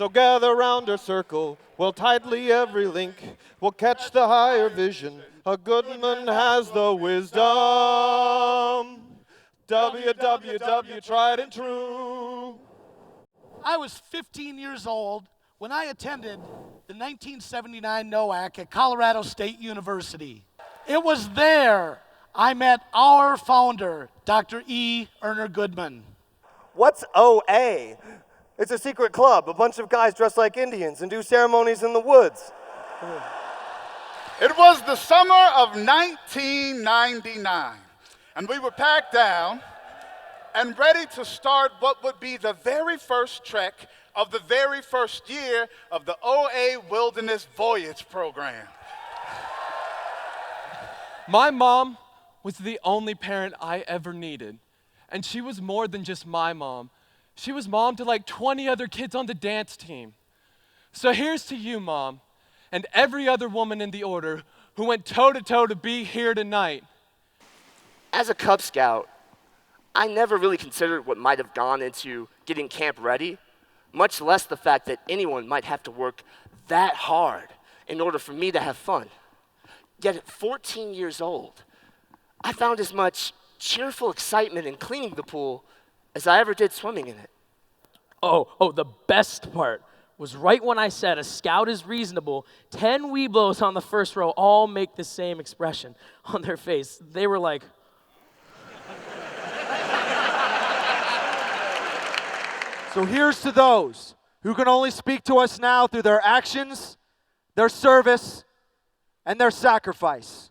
So gather round our circle, we'll tightly every link, we'll catch the higher vision. A good man has the wisdom. www, tried and true. I was 15 years old when I attended the 1979 NOAC at Colorado State University. It was there I met our founder, Dr. E. Erner Goodman. What's OA? It's a secret club, a bunch of guys dressed like Indians and do ceremonies in the woods. It was the summer of 1999, and we were packed down and ready to start what would be the very first trek of the very first year of the OA Wilderness Voyage program. My mom was the only parent I ever needed, and she was more than just my mom. She was mom to like 20 other kids on the dance team. So here's to you, Mom, and every other woman in the order who went toe-to-toe to be here tonight. As a Cub Scout, I never really considered what might have gone into getting camp ready, much less the fact that anyone might have to work that hard in order for me to have fun. Yet at 14 years old, I found as much cheerful excitement in cleaning the pool as I ever did swimming in it. Oh, the best part was right when I said a scout is reasonable, 10 weeblos on the first row all make the same expression on their face. They were like, So here's to those who can only speak to us now through their actions, their service, and their sacrifice.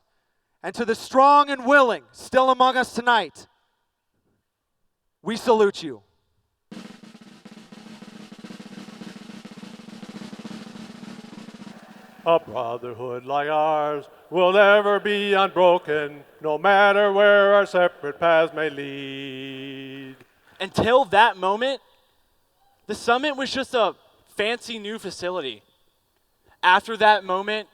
And to the strong and willing still among us tonight, we salute you. A brotherhood like ours will never be unbroken, no matter where our separate paths may lead. Until that moment, the summit was just a fancy new facility. After that moment,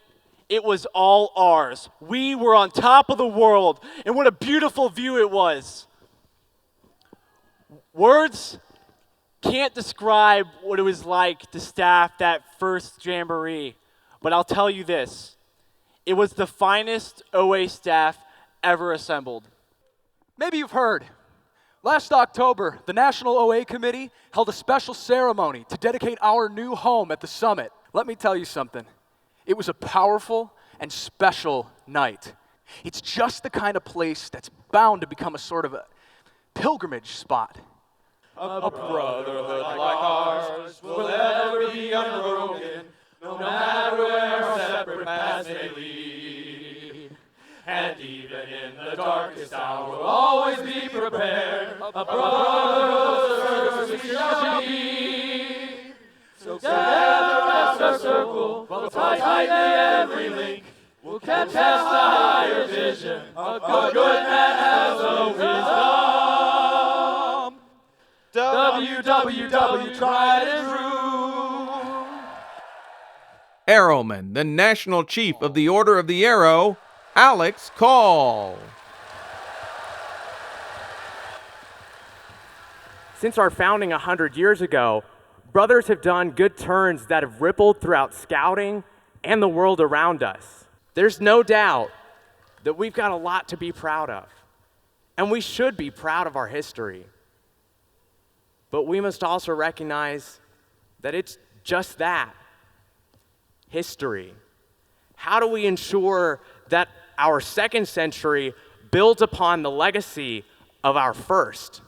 it was all ours. We were on top of the world, and what a beautiful view it was. Words can't describe what it was like to staff that first jamboree, but I'll tell you this. It was the finest OA staff ever assembled. Maybe you've heard. Last October, the National OA Committee held a special ceremony to dedicate our new home at the summit. Let me tell you something. It was a powerful and special night. It's just the kind of place that's bound to become a sort of a pilgrimage spot. A brotherhood like ours will never be unbroken, no matter where our separate paths may lead. And even in the darkest hour, we'll always be prepared. A brotherhood we shall be. So gather round our circle, we'll tie tightly every link. We'll catch the higher vision. A good man has the wisdom. www, tried and true. Arrowman, the National Chief of the Order of the Arrow, Alex Call. Since our founding 100 years ago, brothers have done good turns that have rippled throughout scouting and the world around us. There's no doubt that we've got a lot to be proud of, and we should be proud of our history. But we must also recognize that it's just that, history. How do we ensure that our second century builds upon the legacy of our first?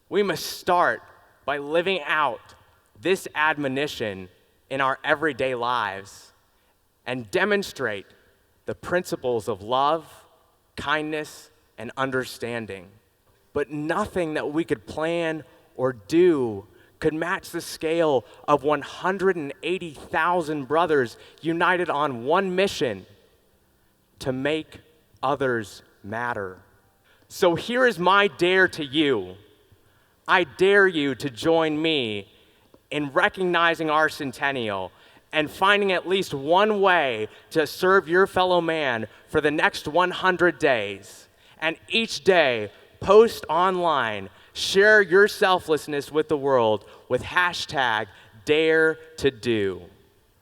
We must start by living out this admonition in our everyday lives and demonstrate the principles of love, kindness, and understanding. But nothing that we could plan or do could match the scale of 180,000 brothers united on one mission: to make others matter. So here is my dare to you. I dare you to join me in recognizing our centennial and finding at least one way to serve your fellow man for the next 100 days. And each day, post online, share your selflessness with the world with hashtag dare to do.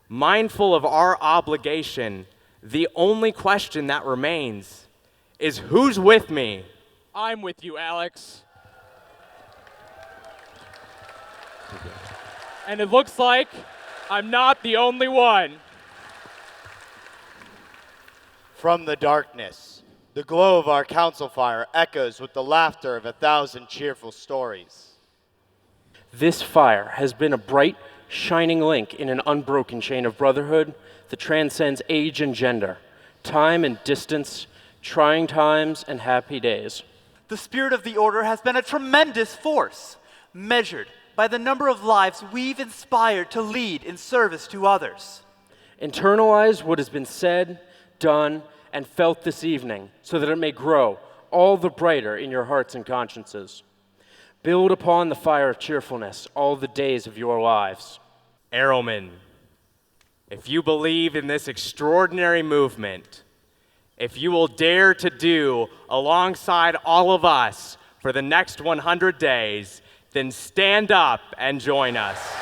Mindful of our obligation, the only question that remains is who's with me? I'm with you, Alex. And it looks like I'm not the only one. From the darkness, the glow of our council fire echoes with the laughter of 1,000 cheerful stories. This fire has been a bright, shining link in an unbroken chain of brotherhood that transcends age and gender, time and distance, trying times and happy days. The spirit of the order has been a tremendous force, measured by the number of lives we've inspired to lead in service to others. Internalize what has been said, done, and felt this evening so that it may grow all the brighter in your hearts and consciences. Build upon the fire of cheerfulness all the days of your lives. Arrowmen, if you believe in this extraordinary movement, if you will dare to do alongside all of us for the next 100 days, then stand up and join us.